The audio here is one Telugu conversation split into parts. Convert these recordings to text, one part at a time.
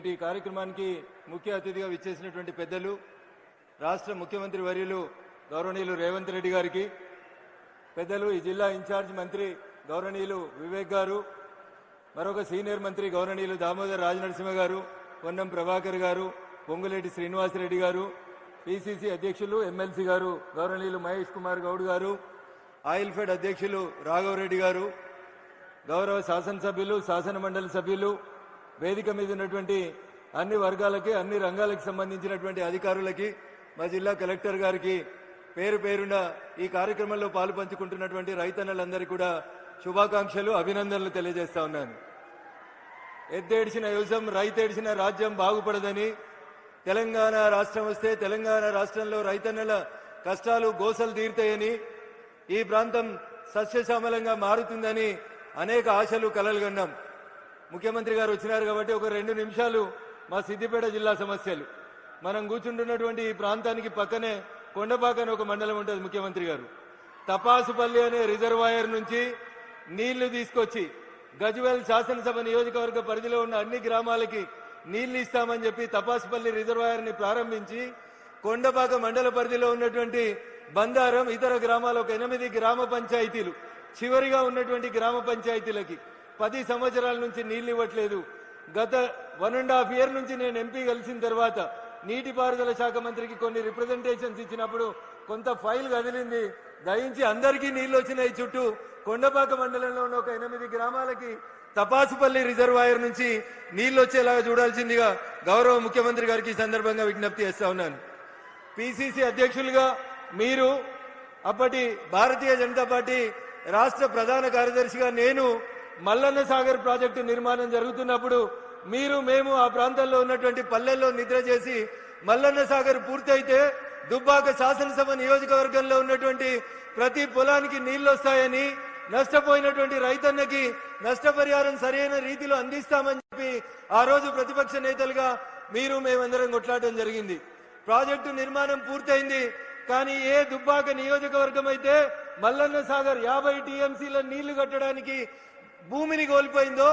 నేటి కార్యక్రమానికి ముఖ్య అతిథిగా విచ్చేసినటువంటి పెద్దలు రాష్ట్ర ముఖ్యమంత్రి వర్యులు గౌరవనీయులు రేవంత్ రెడ్డి గారికి, పెద్దలు ఈ జిల్లా ఇన్ఛార్జ్ మంత్రి గౌరవనీయులు వివేక్ గారు, మరొక సీనియర్ మంత్రి గౌరవనీయులు దామోదర్ రాజనరసింహ గారు, పొన్నం ప్రభాకర్ గారు, పొంగులేటి శ్రీనివాసరెడ్డి గారు, పిసిసి అధ్యక్షులు ఎమ్మెల్సీ గారు గౌరవనీయులు మహేష్ కుమార్ గౌడ్ గారు, ఆయిల్ ఫెడ్ అధ్యక్షులు రాఘవరెడ్డి గారు, గౌరవ శాసనసభ్యులు, శాసన మండలి సభ్యులు, వేదిక మీద ఉన్నటువంటి అన్ని వర్గాలకి, అన్ని రంగాలకు సంబంధించినటువంటి అధికారులకి, మా జిల్లా కలెక్టర్ గారికి పేరు పేరున ఈ కార్యక్రమంలో పాలు పంచుకుంటున్నటువంటి రైతన్నలందరికీ కూడా శుభాకాంక్షలు, అభినందనలు తెలియజేస్తా ఉన్నాను. ఎద్దేడిచిన యువజం రైతేడిచిన రాజ్యం బాగుపడదని, తెలంగాణ రాష్ట్రం వస్తే తెలంగాణ రాష్ట్రంలో రైతన్నల కష్టాలు గోసలు తీరుతాయని, ఈ ప్రాంతం సస్యశ్యామలంగా మారుతుందని అనేక ఆశలు కలలు కన్నాం. ముఖ్యమంత్రి గారు వచ్చినారు కాబట్టి ఒక 2 నిమిషాలు మా సిద్దిపేట జిల్లా సమస్యలు. మనం కూర్చుంటున్నటువంటి ఈ ప్రాంతానికి పక్కనే కొండపాక అని ఒక మండలం ఉంటుంది. ముఖ్యమంత్రి గారు తపాసుపల్లి అనే రిజర్వాయర్ నుంచి నీళ్లు తీసుకొచ్చి గజ్వేల్ శాసనసభ నియోజకవర్గ పరిధిలో ఉన్న అన్ని గ్రామాలకి నీళ్లు ఇస్తామని చెప్పి తపాసుపల్లి రిజర్వాయర్ ని ప్రారంభించి కొండపాక మండల పరిధిలో ఉన్నటువంటి బందారం, ఇతర గ్రామాలు ఒక 8 గ్రామ పంచాయతీలు, చివరిగా ఉన్నటువంటి గ్రామ పంచాయతీలకి 10 సంవత్సరాల నుంచి నీళ్లు ఇవ్వట్లేదు. గత 1.5 ఇయర్ నుంచి నేను ఎంపీ కలిసిన తర్వాత నీటిపారుదల శాఖ మంత్రికి కొన్ని రిప్రజెంటేషన్స్ ఇచ్చినప్పుడు కొంత ఫైల్ కదిలింది. దయించి అందరికీ నీళ్లు వచ్చినాయి. చుట్టూ కొండపాక మండలంలో ఉన్న ఒక 8 గ్రామాలకి తపాసుపల్లి రిజర్వాయర్ నుంచి నీళ్లు వచ్చేలాగా చూడాల్సిందిగా గౌరవ ముఖ్యమంత్రి గారికి ఈ సందర్భంగా విజ్ఞప్తి చేస్తా ఉన్నాను. పిసిసి అధ్యక్షులుగా మీరు, అప్పటి భారతీయ జనతా పార్టీ రాష్ట్ర ప్రధాన కార్యదర్శిగా నేను మల్లన్న సాగర్ ప్రాజెక్టు నిర్మాణం జరుగుతున్నప్పుడు మేము ఆ ప్రాంతాల్లో ఉన్నటువంటి పల్లెల్లో నిద్ర చేసి మల్లన్న సాగర్ పూర్తయితే దుబ్బాక శాసనసభ నియోజకవర్గంలో ఉన్నటువంటి ప్రతి పొలానికి నీళ్లు వస్తాయని, నష్టపోయినటువంటి రైతన్నకి నష్టపరిహారం సరైన రీతిలో అందిస్తామని చెప్పి ఆ రోజు ప్రతిపక్ష నేతలుగా మేమందరం కొట్లాడడం జరిగింది. ప్రాజెక్టు నిర్మాణం పూర్తయింది. కానీ ఏ దుబ్బాక నియోజకవర్గం అయితే మల్లన్న సాగర్ 50 టీఎంసీల నీళ్లు కట్టడానికి భూమిని కోల్పోయిందో,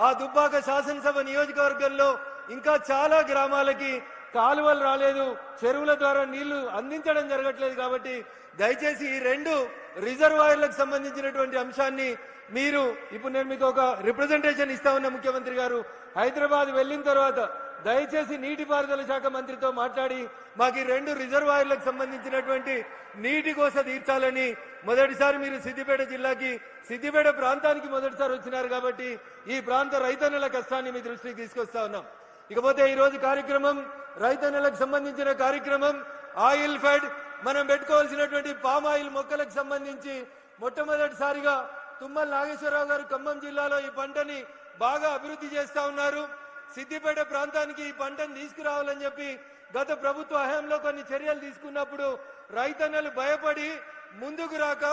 ఆ దుబ్బాక శాసనసభ నియోజకవర్గంలో ఇంకా చాలా గ్రామాలకి కాలువలు రాలేదు, చెరువుల ద్వారా నీళ్లు అందించడం జరగట్లేదు. కాబట్టి దయచేసి ఈ 2 రిజర్వాయర్లకు సంబంధించినటువంటి అంశాన్ని ఇప్పుడు నేను మీకు ఒక రిప్రజెంటేషన్ ఇస్తా ఉన్న ముఖ్యమంత్రి గారు, హైదరాబాద్ వెళ్లిన తర్వాత దయచేసి నీటిపారుదల శాఖ మంత్రితో మాట్లాడి మాకు ఈ 2 రిజర్వాయర్లకు సంబంధించినటువంటి నీటి కోస తీర్చాలని. మొదటిసారి మీరు సిద్దిపేట ప్రాంతానికి మొదటిసారి వచ్చినారు కాబట్టి ఈ ప్రాంత రైతన్నల కష్టాన్ని మీ దృష్టికి తీసుకొస్తా ఉన్నాం. ఇకపోతే ఈ రోజు కార్యక్రమం రైతన్నలకు సంబంధించిన కార్యక్రమం. ఆయిల్ ఫెడ్ మనం పెట్టుకోవాల్సినటువంటి పామ్ ఆయిల్ మొక్కలకు సంబంధించి మొట్టమొదటిసారిగా తుమ్మల నాగేశ్వరరావు గారు ఖమ్మం జిల్లాలో ఈ పంటని బాగా అభివృద్ధి చేస్తా ఉన్నారు. సిద్దిపేట ప్రాంతానికి ఈ పంటను తీసుకురావాలని చెప్పి గత ప్రభుత్వ హయాంలో కొన్ని చర్యలు తీసుకున్నప్పుడు రైతన్నలు భయపడి ముందుకు రాక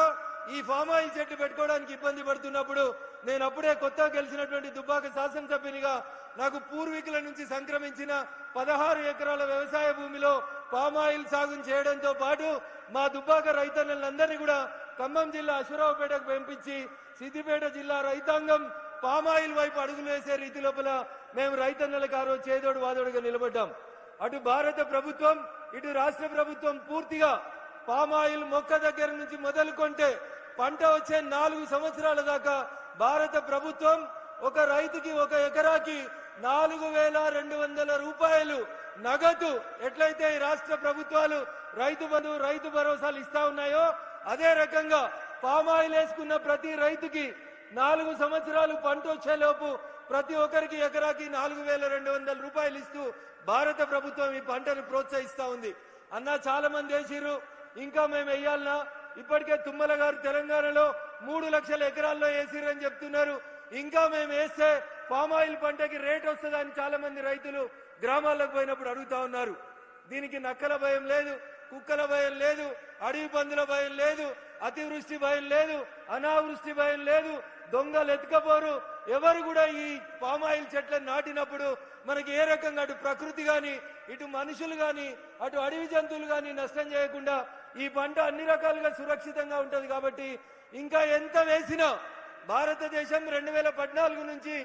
ఈ ఫామ్ ఆయిల్ చెట్లు పెట్టుకోవడానికి ఇబ్బంది పడుతున్నప్పుడు నేను అప్పుడే కొత్తగా గెలిచినటువంటి దుబ్బాక శాసనసభ్యునిగా నాకు పూర్వీకుల నుంచి సంక్రమించిన 16 ఎకరాల వ్యవసాయ భూమిలో పామ్ ఆయిల్ సాగు చేయడంతో పాటు మా దుబ్బాక రైతన్నలందరినీ కూడా ఖమ్మం జిల్లా అశ్వరావుపేటకు పంపించి సిద్దిపేట జిల్లా రైతాంగం పామాయిల్ వైపు అడుగులు వేసే రీతి లోపల మేము రైతన్నలకు ఆ రోజు చేదోడు వాదోడుగా నిలబడ్డాం. అటు భారత ప్రభుత్వం, ఇటు రాష్ట్ర ప్రభుత్వం పూర్తిగా పామాయిల్ మొక్క దగ్గర నుంచి మొదలుకొంటే పంట వచ్చే 4 సంవత్సరాల దాకా భారత ప్రభుత్వం ఒక రైతుకి 1 ఎకరాకి 4,200 రూపాయలు నగదు ఎట్లయితే ఈ రాష్ట్ర ప్రభుత్వాలు రైతు బంధు, రైతు భరోసాలు ఇస్తా ఉన్నాయో అదే రకంగా పామాయిల్ వేసుకున్న ప్రతి రైతుకి 4 సంవత్సరాలు పంట వచ్చేలోపు ప్రతి ఒక్కరికి ఎకరాకి 4,200 రూపాయలు ఇస్తూ భారత ప్రభుత్వం ఈ పంటను ప్రోత్సహిస్తా ఉంది. అన్నా చాలా మంది వేసిర్రు, ఇంకా మేము వేయాలన్నా? ఇప్పటికే తుమ్మల గారు తెలంగాణలో 3 లక్షల ఎకరాల్లో వేసిర్రని చెప్తున్నారు. ఇంకా మేము వేస్తే పామాయిల్ పంటకి రేట్ వస్తుందని చాలా మంది రైతులు గ్రామాలకు పోయినప్పుడు అడుగుతా ఉన్నారు. దీనికి నక్కల భయం లేదు, కుక్కల భయం లేదు, అడవి పందుల భయం లేదు, అతివృష్టి భయం లేదు, అనావృష్టి భయం లేదు, దొంగలు ఎత్తుకపోరు. ఎవరు కూడా ఈ పామాయిల్ చెట్లను నాటినప్పుడు మనకి ఏ రకంగా అటు ప్రకృతి గాని, ఇటు మనుషులు గాని, అటు అడవి జంతువులు గాని నష్టం చేయకుండా ఈ పంట అన్ని రకాలుగా సురక్షితంగా ఉంటది. కాబట్టి ఇంకా ఎంత వేసినా భారతదేశం 2014 నుంచి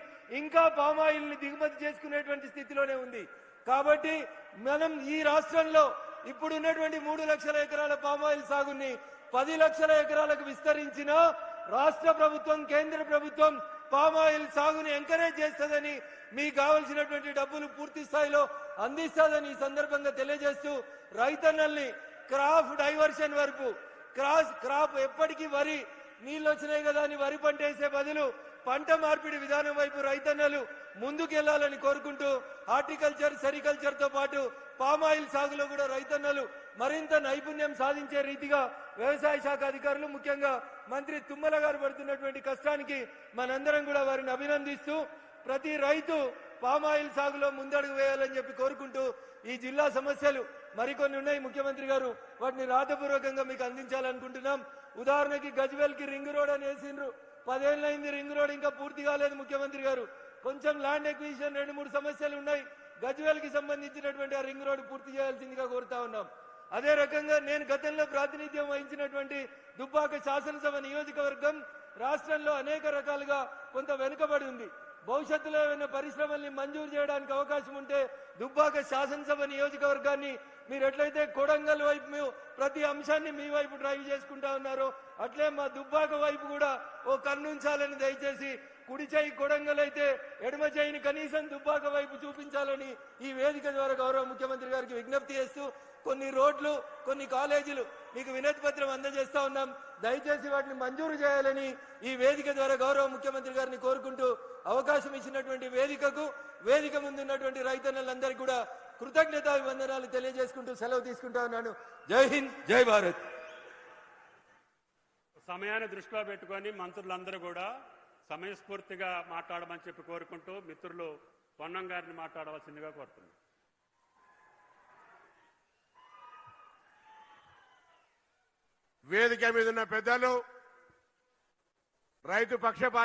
ఇంకా పామాయిల్ ని దిగుమతి చేసుకునేటువంటి స్థితిలోనే ఉంది. కాబట్టి మనం ఈ రాష్ట్రంలో ఇప్పుడు ఉన్నటువంటి 3 లక్షల ఎకరాల పామాయిల్ సాగుని 10 లక్షల ఎకరాలకు విస్తరించిన రాష్ట్ర ప్రభుత్వం, కేంద్ర ప్రభుత్వం పామాయిల్ సాగుని ఎంకరేజ్ చేస్తుందని, మీకు కావలసినటువంటి డబ్బులు పూర్తి స్థాయిలో అందిస్తుందని ఈ సందర్భంగా తెలియజేస్తూ, రైతన్నల్ని క్రాప్ డైవర్షన్ వరకు క్రాప్ ఎప్పటికీ వరి నీళ్ళు వచ్చినాయి కదా అని వరి పంట వేసే బదులు పంట మార్పిడి విధానం వైపు రైతన్నలు ముందుకెళ్లాలని కోరుకుంటూ, హార్టికల్చర్, సెరికల్చర్ తో పాటు పామాయిల్ సాగులో కూడా రైతన్నలు మరింత నైపుణ్యం సాధించే రీతిగా వ్యవసాయ శాఖ అధికారులు, ముఖ్యంగా మంత్రి తుమ్మల గారు పడుతున్నటువంటి కష్టానికి మనందరం కూడా వారిని అభినందిస్తూ, ప్రతి రైతు పామాయిల్ సాగులో ముందడుగు వేయాలని చెప్పి కోరుకుంటూ, ఈ జిల్లా సమస్యలు మరికొన్ని ఉన్నాయి ముఖ్యమంత్రి గారు, వాటిని రాతపూర్వకంగా మీకు అందించాలనుకుంటున్నాం. ఉదాహరణకి గజ్వేల్ కి రింగ్ రోడ్ అని వేసిండ్రు, 10 ఏళ్ళైంది రింగ్ రోడ్ ఇంకా పూర్తి కాలేదు. ముఖ్యమంత్రి గారు కొంచెం ల్యాండ్ ఎక్విజిషన్ 2-3 సమస్యలు ఉన్నాయి. గజ్వేల్ కి సంబంధించినటువంటి ఆ రింగ్ రోడ్ పూర్తి చేయాల్సిందిగా కోరుతా ఉన్నాం. అదే రకంగా నేను గతంలో ప్రాతినిధ్యం వహించినటువంటి దుబ్బాక శాసనసభ నియోజకవర్గం రాష్ట్రంలో అనేక రకాలుగా కొంత వెనుకబడి ఉంది. భవిష్యత్తులో ఏమైనా పరిశ్రమల్ని మంజూరు చేయడానికి అవకాశం ఉంటే దుబ్బాక శాసనసభ నియోజకవర్గాన్ని మీరు ఎట్లయితే కొడంగల్ వైపు ప్రతి అంశాన్ని మీ వైపు డ్రైవ్ చేసుకుంటా ఉన్నారో, అట్లే మా దుబ్బాక వైపు కూడా ఓ కన్నుంచాలని దయచేసి, కుడి చేయి కొడంగల్ అయితే ఎడమ చేయిని కనీసం దుబ్బాక వైపు చూపించాలని ఈ వేదిక ద్వారా గౌరవ ముఖ్యమంత్రి గారికి విజ్ఞప్తి చేస్తూ, కొన్ని రోడ్లు, కొన్ని కాలేజీలు మీకు వినతి పత్రం అందజేస్తా ఉన్నాం, దయచేసి వాటిని మంజూరు చేయాలని ఈ వేదిక ద్వారా గౌరవ ముఖ్యమంత్రి గారిని కోరుకుంటూ, అవకాశం ఇచ్చినటువంటి వేదిక ముందున్నటువంటి రైతన్నలందరికీ కూడా కృతజ్ఞతాభివందనాలు తెలియజేసుకుంటూ సెలవు తీసుకుంటా ఉన్నాను. జై హింద్, జై భారత్. సమయాన్ని దృష్టిలో పెట్టుకొని మంత్రులందరూ కూడా సమయస్ఫూర్తిగా మాట్లాడమని చెప్పి కోరుకుంటూ, మిత్రులు పొన్నం గారిని మాట్లాడవలసిందిగా కోరుతున్నాను. వేదిక మీద ఉన్న పెద్దలు, రైతు పక్షపాత